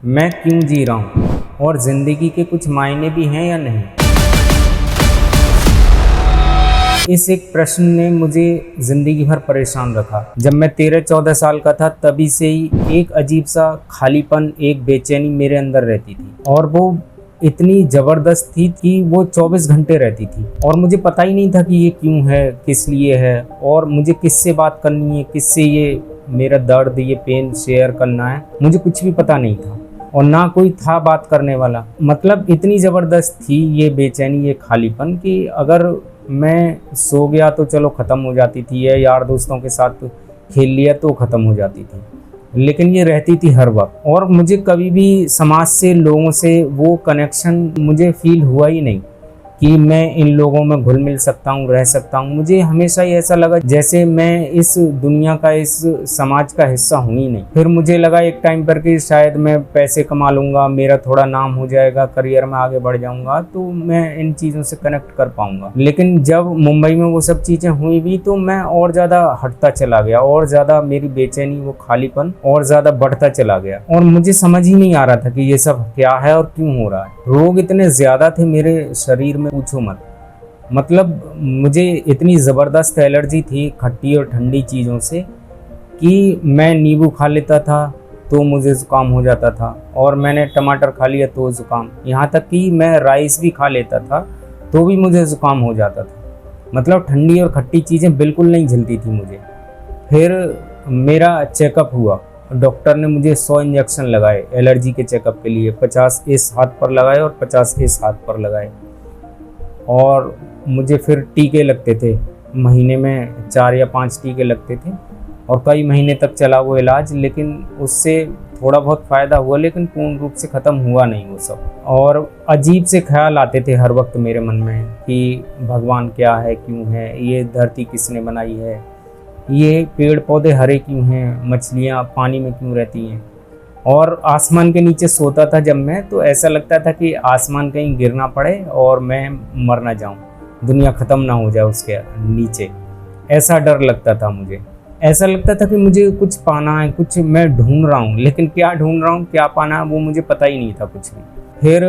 मैं क्यों जी रहा हूँ और ज़िंदगी के कुछ मायने भी हैं या नहीं। इस एक प्रश्न ने मुझे ज़िंदगी भर परेशान रखा। जब मैं 13-14 साल का था तभी से ही एक अजीब सा खालीपन, एक बेचैनी मेरे अंदर रहती थी और वो इतनी ज़बरदस्त थी कि वो 24 घंटे रहती थी और मुझे पता ही नहीं था कि ये क्यों है, किस लिए है और मुझे किससे बात करनी है, किससे ये मेरा दर्द, ये पेन शेयर करना है। मुझे कुछ भी पता नहीं था और ना कोई था बात करने वाला। मतलब इतनी ज़बरदस्त थी ये बेचैनी, ये खालीपन कि अगर मैं सो गया तो चलो ख़त्म हो जाती थी, या यार दोस्तों के साथ खेल लिया तो ख़त्म हो जाती थी, लेकिन ये रहती थी हर वक्त। और मुझे कभी भी समाज से, लोगों से वो कनेक्शन मुझे फील हुआ ही नहीं कि मैं इन लोगों में घुल मिल सकता हूँ, रह सकता हूँ। मुझे हमेशा ही ऐसा लगा जैसे मैं इस दुनिया का, इस समाज का हिस्सा हूँ ही नहीं। फिर मुझे लगा एक टाइम पर कि शायद मैं पैसे कमा लूँगा, मेरा थोड़ा नाम हो जाएगा, करियर में आगे बढ़ जाऊँगा तो मैं इन चीज़ों से कनेक्ट कर पाऊँगा। लेकिन जब मुंबई में वो सब चीज़ें हुई भी तो मैं और ज़्यादा हटता चला गया और ज़्यादा मेरी बेचैनी, वो खालीपन और ज़्यादा बढ़ता चला गया और मुझे समझ ही नहीं आ रहा था कि ये सब क्या है और क्यों हो रहा है। रोग इतने ज़्यादा थे मेरे शरीर में, पूछो मत। मतलब मुझे इतनी ज़बरदस्त एलर्जी थी खट्टी और ठंडी चीज़ों से कि मैं नींबू खा लेता था तो मुझे ज़ुकाम हो जाता था और मैंने टमाटर खा लिया तो ज़ुकाम, यहाँ तक कि मैं राइस भी खा लेता था तो भी मुझे ज़ुकाम हो जाता था। मतलब ठंडी और खट्टी चीज़ें बिल्कुल नहीं झलती थी मुझे। फिर मेरा चेकअप हुआ, डॉक्टर ने मुझे 100 इंजेक्शन लगाए एलर्जी के चेकअप के लिए। 50 इस हाथ पर लगाए और 50 इस हाथ पर लगाए और मुझे फिर टीके लगते थे, महीने में 4 या 5 टीके लगते थे और कई महीने तक चला वो इलाज। लेकिन उससे थोड़ा बहुत फ़ायदा हुआ लेकिन पूर्ण रूप से ख़त्म हुआ नहीं वो सब। और अजीब से ख्याल आते थे हर वक्त मेरे मन में कि भगवान क्या है, क्यों है, ये धरती किसने बनाई है, ये पेड़ पौधे हरे क्यों हैं, मछलियाँ पानी में क्यों रहती हैं। और आसमान के नीचे सोता था जब मैं, तो ऐसा लगता था कि आसमान कहीं गिरना पड़े और मैं मर ना जाऊं, दुनिया ख़त्म ना हो जाए उसके नीचे। ऐसा डर लगता था मुझे। ऐसा लगता था कि मुझे कुछ पाना है, कुछ मैं ढूंढ रहा हूँ, लेकिन क्या ढूंढ रहा हूँ, क्या पाना है, वो मुझे पता ही नहीं था कुछ भी। फिर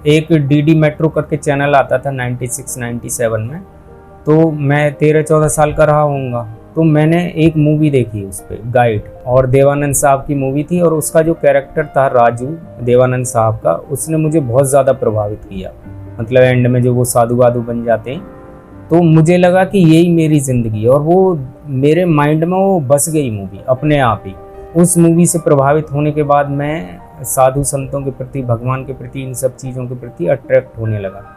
एक डीडी मेट्रो करके चैनल आता था 96-97 में, तो मैं 13-14 साल का रहा होऊंगा, तो मैंने एक मूवी देखी उस पर, गाइड, और देवानंद साहब की मूवी थी और उसका जो कैरेक्टर था राजू, देवानंद साहब का, उसने मुझे बहुत ज़्यादा प्रभावित किया। मतलब एंड में जो वो साधु वाधु बन जाते हैं, तो मुझे लगा कि यही मेरी ज़िंदगी, और वो मेरे माइंड में वो बस गई मूवी अपने आप ही। उस मूवी से प्रभावित होने के बाद मैं साधु संतों के प्रति, भगवान के प्रति, इन सब चीज़ों के प्रति अट्रैक्ट होने लगा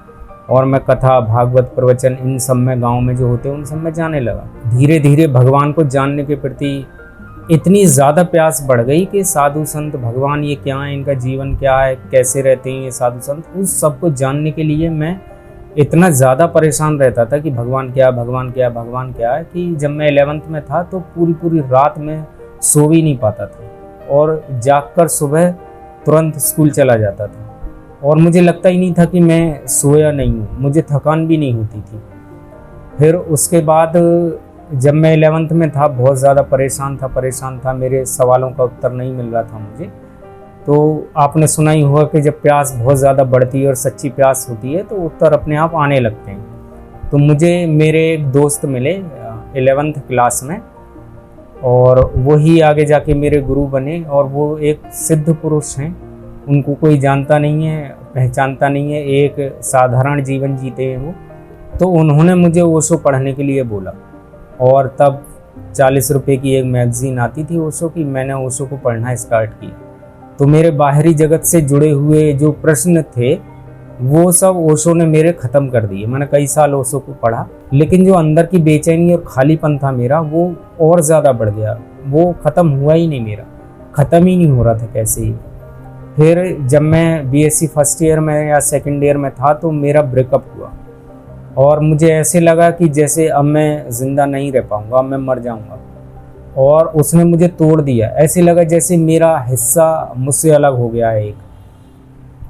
और मैं कथा, भागवत, प्रवचन, इन सब में, गांव में जो होते हैं उन सब में जाने लगा। धीरे धीरे भगवान को जानने के प्रति इतनी ज़्यादा प्यास बढ़ गई कि साधु संत, भगवान ये क्या है, इनका जीवन क्या है, कैसे रहते हैं ये साधु संत, उस सब को जानने के लिए मैं इतना ज़्यादा परेशान रहता था कि भगवान क्या, भगवान क्या, भगवान क्या है, कि जब मैं 11th में था तो पूरी पूरी रात में सो भी नहीं पाता था और जागकर सुबह तुरंत स्कूल चला जाता था और मुझे लगता ही नहीं था कि मैं सोया नहीं हूँ, मुझे थकान भी नहीं होती थी। फिर उसके बाद जब मैं 11th में था बहुत ज़्यादा परेशान था, मेरे सवालों का उत्तर नहीं मिल रहा था मुझे। तो आपने सुना ही होगा कि जब प्यास बहुत ज़्यादा बढ़ती है और सच्ची प्यास होती है तो उत्तर अपने आप आने लगते हैं। तो मुझे मेरे एक दोस्त मिले 11th क्लास में और वही आगे जाके मेरे गुरु बने और वो एक सिद्ध पुरुष हैं, उनको कोई जानता नहीं है, पहचानता नहीं है, एक साधारण जीवन जीते हैं वो। तो उन्होंने मुझे ओशो पढ़ने के लिए बोला और तब 40 रुपये की एक मैगज़ीन आती थी ओशो की, मैंने ओशो को पढ़ना स्टार्ट किया। तो मेरे बाहरी जगत से जुड़े हुए जो प्रश्न थे वो सब ओशो ने मेरे ख़त्म कर दिए। मैंने कई साल ओशो को पढ़ा, लेकिन जो अंदर की बेचैनी और खालीपन था मेरा वो और ज़्यादा बढ़ गया, वो ख़त्म हुआ ही नहीं, मेरा ख़त्म ही नहीं हो रहा था कैसे ही। फिर जब मैं बीएससी फर्स्ट ईयर में या सेकंड ईयर में था तो मेरा ब्रेकअप हुआ और मुझे ऐसे लगा कि जैसे अब मैं ज़िंदा नहीं रह पाऊँगा, अब मैं मर जाऊँगा, और उसने मुझे तोड़ दिया। ऐसे लगा जैसे मेरा हिस्सा मुझसे अलग हो गया है एक,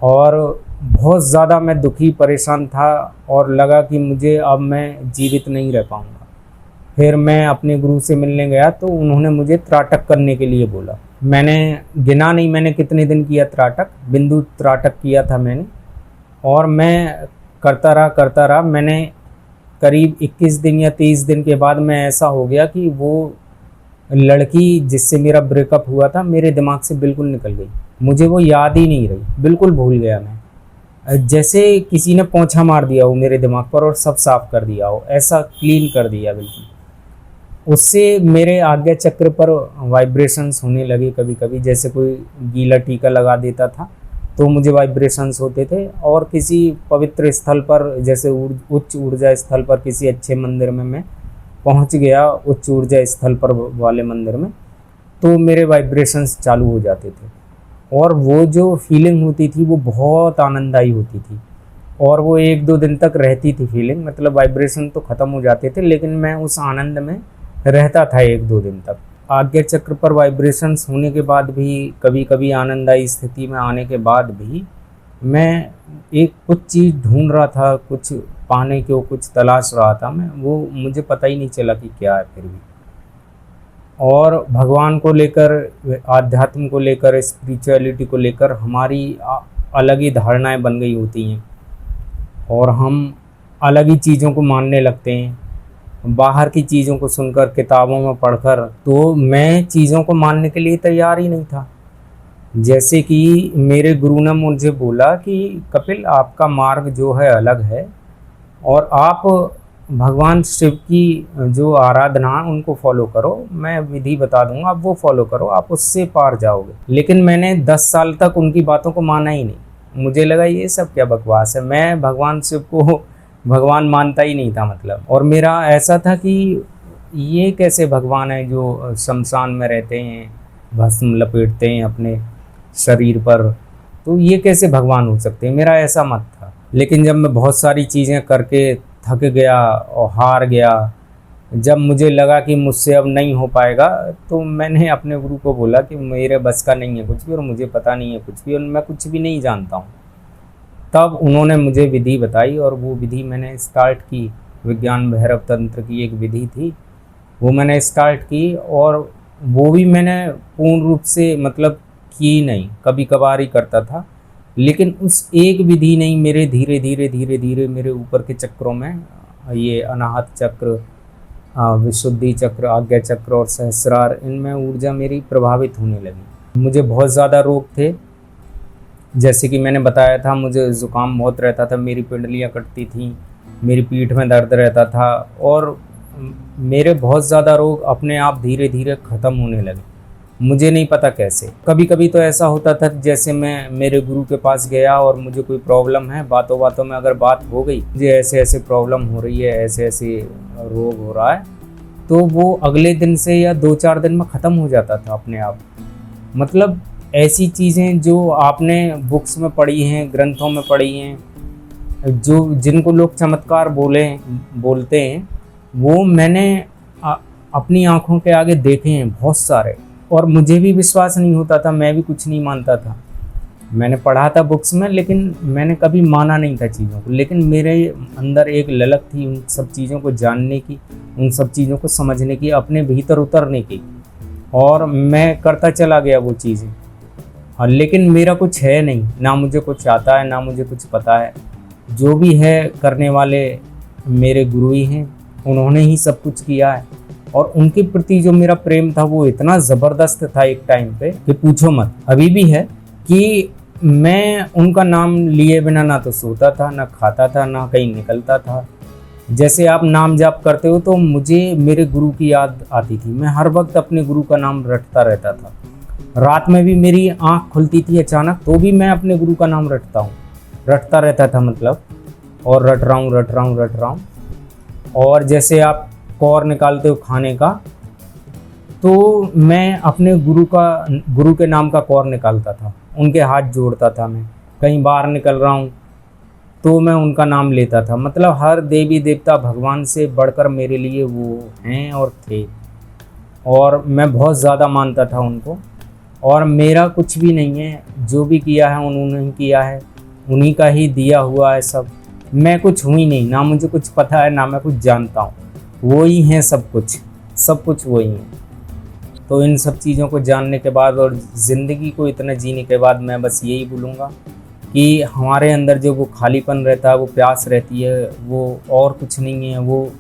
और बहुत ज़्यादा मैं दुखी, परेशान था और लगा कि मुझे अब मैं जीवित नहीं रह पाऊँगा। फिर मैं अपने गुरु से मिलने गया तो उन्होंने मुझे त्राटक करने के लिए बोला मैंने गिना नहीं मैंने कितने दिन किया त्राटक, बिंदु त्राटक किया था मैंने। और मैं करता रहा। मैंने करीब 21 दिन या 23 दिन के बाद मैं ऐसा हो गया कि वो लड़की जिससे मेरा ब्रेकअप हुआ था मेरे दिमाग से बिल्कुल निकल गई। मुझे वो याद ही नहीं रही, बिल्कुल भूल गया मैं। जैसे किसी ने पोंछा मार दिया हो मेरे दिमाग पर और सब साफ कर दिया हो, ऐसा क्लीन कर दिया बिल्कुल। उससे मेरे आज्ञा चक्र पर वाइब्रेशंस होने लगे कभी कभी, जैसे कोई गीला टीका लगा देता था तो मुझे वाइब्रेशंस होते थे। और किसी पवित्र स्थल पर, जैसे उच्च ऊर्जा स्थल पर, किसी अच्छे मंदिर में मैं पहुंच गया, उच्च ऊर्जा स्थल पर वाले मंदिर में, तो मेरे वाइब्रेशंस चालू हो जाते थे। और वो जो फीलिंग होती थी वो बहुत आनंददायी होती थी। और वो 1-2 दिन तक रहती थी फीलिंग, मतलब वाइब्रेशन तो ख़त्म हो जाते थे लेकिन मैं उस आनंद में रहता था 1-2 दिन तक। आज्ञा चक्र पर वाइब्रेशंस होने के बाद भी, कभी कभी आनंददायी स्थिति में आने के बाद भी, मैं एक कुछ चीज़ ढूंढ रहा था, कुछ पाने को कुछ तलाश रहा था मैं, वो मुझे पता ही नहीं चला कि क्या है फिर भी। और भगवान को लेकर, आध्यात्म को लेकर, स्पिरिचुअलिटी को लेकर हमारी अलग ही धारणाएं बन गई होती हैं और हम अलग ही चीज़ों को मानने लगते हैं। बाहर की चीज़ों को सुनकर, किताबों में पढ़कर, तो मैं चीज़ों को मानने के लिए तैयार ही नहीं था। जैसे कि मेरे गुरु ने मुझे बोला कि कपिल, आपका मार्ग जो है अलग है और आप भगवान शिव की जो आराधना उनको फॉलो करो, मैं विधि बता दूंगा, आप वो फॉलो करो, आप उससे पार जाओगे। लेकिन मैंने 10 साल तक उनकी बातों को माना ही नहीं। मुझे लगा ये सब क्या बकवास है, मैं भगवान शिव को भगवान मानता ही नहीं था मतलब। और मेरा ऐसा था कि ये कैसे भगवान है जो शमशान में रहते हैं, भस्म लपेटते हैं अपने शरीर पर, तो ये कैसे भगवान हो सकते हैं, मेरा ऐसा मत था। लेकिन जब मैं बहुत सारी चीज़ें करके थक गया और हार गया, जब मुझे लगा कि मुझसे अब नहीं हो पाएगा, तो मैंने अपने गुरु को बोला कि मेरे बस का नहीं है कुछ भी और मुझे पता नहीं है कुछ भी और मैं कुछ भी नहीं जानता हूँ। तब उन्होंने मुझे विधि बताई और वो विधि मैंने स्टार्ट की। विज्ञान भैरव तंत्र की एक विधि थी, वो मैंने स्टार्ट की। और वो भी मैंने पूर्ण रूप से मतलब की नहीं, कभी कभार ही करता था। लेकिन उस एक विधि नहीं, मेरे धीरे धीरे मेरे ऊपर के चक्रों में, ये अनाहत चक्र, विशुद्धि चक्र, आज्ञा चक्र और सहस्रार, इनमें ऊर्जा मेरी प्रभावित होने लगी। मुझे बहुत ज़्यादा रोग थे, जैसे कि मैंने बताया था, मुझे ज़ुकाम बहुत रहता था, मेरी पिंडलियाँ कटती थीं, मेरी पीठ में दर्द रहता था और मेरे बहुत ज़्यादा रोग अपने आप धीरे धीरे ख़त्म होने लगे। मुझे नहीं पता कैसे। कभी कभी तो ऐसा होता था जैसे मैं मेरे गुरु के पास गया और मुझे कोई प्रॉब्लम है, बातों बातों में अगर बात हो गई, मुझे ऐसे ऐसे प्रॉब्लम हो रही है, ऐसे ऐसे रोग हो रहा है, तो वो अगले दिन से या 2-4 दिन में ख़त्म हो जाता था अपने आप। मतलब ऐसी चीज़ें जो आपने बुक्स में पढ़ी हैं, ग्रंथों में पढ़ी हैं, जो जिनको लोग चमत्कार बोलते हैं, वो मैंने अपनी आँखों के आगे देखे हैं बहुत सारे। और मुझे भी विश्वास नहीं होता था, मैं भी कुछ नहीं मानता था। मैंने पढ़ा था बुक्स में लेकिन मैंने कभी माना नहीं था चीज़ों को। लेकिन मेरे अंदर एक ललक थी उन सब चीज़ों को जानने की, उन सब चीज़ों को समझने की, अपने भीतर उतरने की, और मैं करता चला गया वो चीज़ें। और लेकिन मेरा कुछ है नहीं, ना मुझे कुछ आता है, ना मुझे कुछ पता है। जो भी है करने वाले मेरे गुरु ही हैं, उन्होंने ही सब कुछ किया है। और उनके प्रति जो मेरा प्रेम था वो इतना ज़बरदस्त था एक टाइम पे कि पूछो मत। अभी भी है कि मैं उनका नाम लिए बिना ना तो सोता था, ना खाता था, ना कहीं निकलता था। जैसे आप नाम जाप करते हो तो मुझे मेरे गुरु की याद आती थी। मैं हर वक्त अपने गुरु का नाम रटता रहता था। रात में भी मेरी आँख खुलती थी अचानक तो भी मैं अपने गुरु का नाम रटता रहता था मतलब। और रट रहा हूँ। और जैसे आप कौर निकालते हो खाने का, तो मैं अपने गुरु के नाम का कौर निकालता था, उनके हाथ जोड़ता था। मैं कहीं बाहर निकल रहा हूँ तो मैं उनका नाम लेता था। मतलब हर देवी देवता भगवान से बढ़कर मेरे लिए वो हैं और थे, और मैं बहुत ज़्यादा मानता था उनको। और मेरा कुछ भी नहीं है, जो भी किया है उन्होंने ही किया है, उन्हीं का ही दिया हुआ है सब। मैं कुछ हुई नहीं, ना मुझे कुछ पता है, ना मैं कुछ जानता हूँ। वो ही हैं सब कुछ वही हैं। तो इन सब चीज़ों को जानने के बाद और ज़िंदगी को इतना जीने के बाद मैं बस यही बोलूँगा कि हमारे अंदर जो वो खालीपन रहता है, वो प्यास रहती है, वो और कुछ नहीं है, वो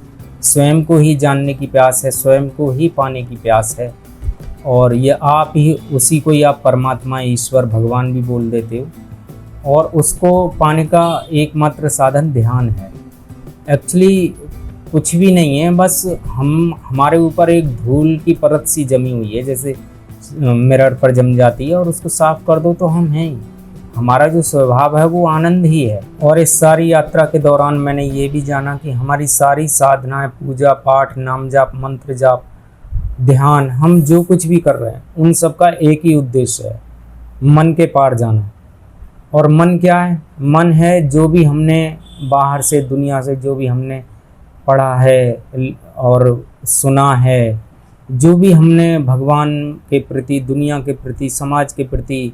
स्वयं को ही जानने की प्यास है, स्वयं को ही पाने की प्यास है। और ये आप ही, उसी को ही आप परमात्मा, ईश्वर, भगवान भी बोल देते हो। और उसको पाने का एकमात्र साधन ध्यान है। एक्चुअली कुछ भी नहीं है, बस हमारे ऊपर एक धूल की परत सी जमी हुई है, जैसे मिरर पर जम जाती है, और उसको साफ कर दो तो हम हैं ही। हमारा जो स्वभाव है वो आनंद ही है। और इस सारी यात्रा के दौरान मैंने ये भी जाना कि हमारी सारी साधनाएं, पूजा पाठ, नाम जाप, मंत्र जाप, ध्यान, हम जो कुछ भी कर रहे हैं उन सब का एक ही उद्देश्य है, मन के पार जाना। और मन क्या है? मन है जो भी हमने बाहर से, दुनिया से जो भी हमने पढ़ा है और सुना है, जो भी हमने भगवान के प्रति, दुनिया के प्रति, समाज के प्रति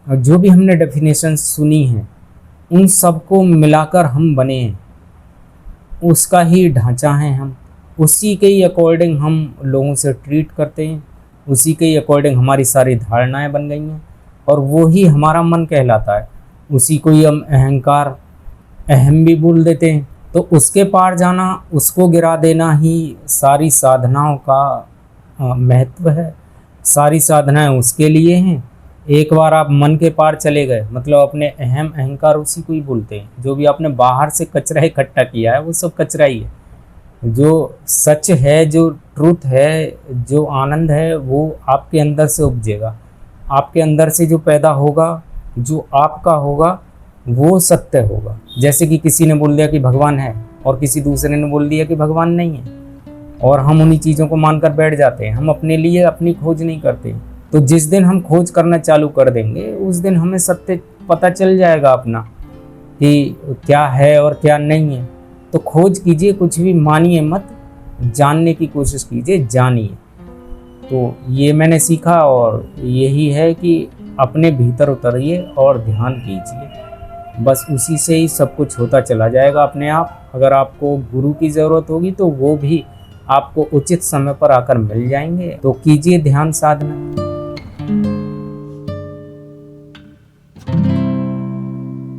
जो भी हमने डेफिनेशन सुनी है, उन सबको मिलाकर हम बने हैं। उसका ही ढांचा है हम, उसी के ही अकॉर्डिंग हम लोगों से ट्रीट करते हैं, उसी के ही अकॉर्डिंग हमारी सारी धारणाएं बन गई हैं, और वो ही हमारा मन कहलाता है। उसी को ही हम अहंकार, अहम भी बोल देते हैं। तो उसके पार जाना, उसको गिरा देना ही सारी साधनाओं का महत्व है। सारी साधनाएं उसके लिए हैं। एक बार आप मन के पार चले गए, मतलब अपने अहम, अहंकार, उसी को ही बोलते हैं। जो भी आपने बाहर से कचरा इकट्ठा किया है वो सब कचरा ही है। जो सच है, जो ट्रूथ है, जो आनंद है, वो आपके अंदर से उपजेगा। आपके अंदर से जो पैदा होगा, जो आपका होगा, वो सत्य होगा। जैसे कि किसी ने बोल दिया कि भगवान है और किसी दूसरे ने बोल दिया कि भगवान नहीं है, और हम उन्हीं चीज़ों को मानकर बैठ जाते हैं। हम अपने लिए अपनी खोज नहीं करते। तो जिस दिन हम खोज करना चालू कर देंगे, उस दिन हमें सत्य पता चल जाएगा अपना कि क्या है और क्या नहीं है। तो खोज कीजिए, कुछ भी मानिए मत, जानने की कोशिश कीजिए, जानिए। तो ये मैंने सीखा, और यही है कि अपने भीतर उतरिए और ध्यान कीजिए। बस उसी से ही सब कुछ होता चला जाएगा अपने आप। अगर आपको गुरु की ज़रूरत होगी तो वो भी आपको उचित समय पर आकर मिल जाएंगे। तो कीजिए ध्यान साधना।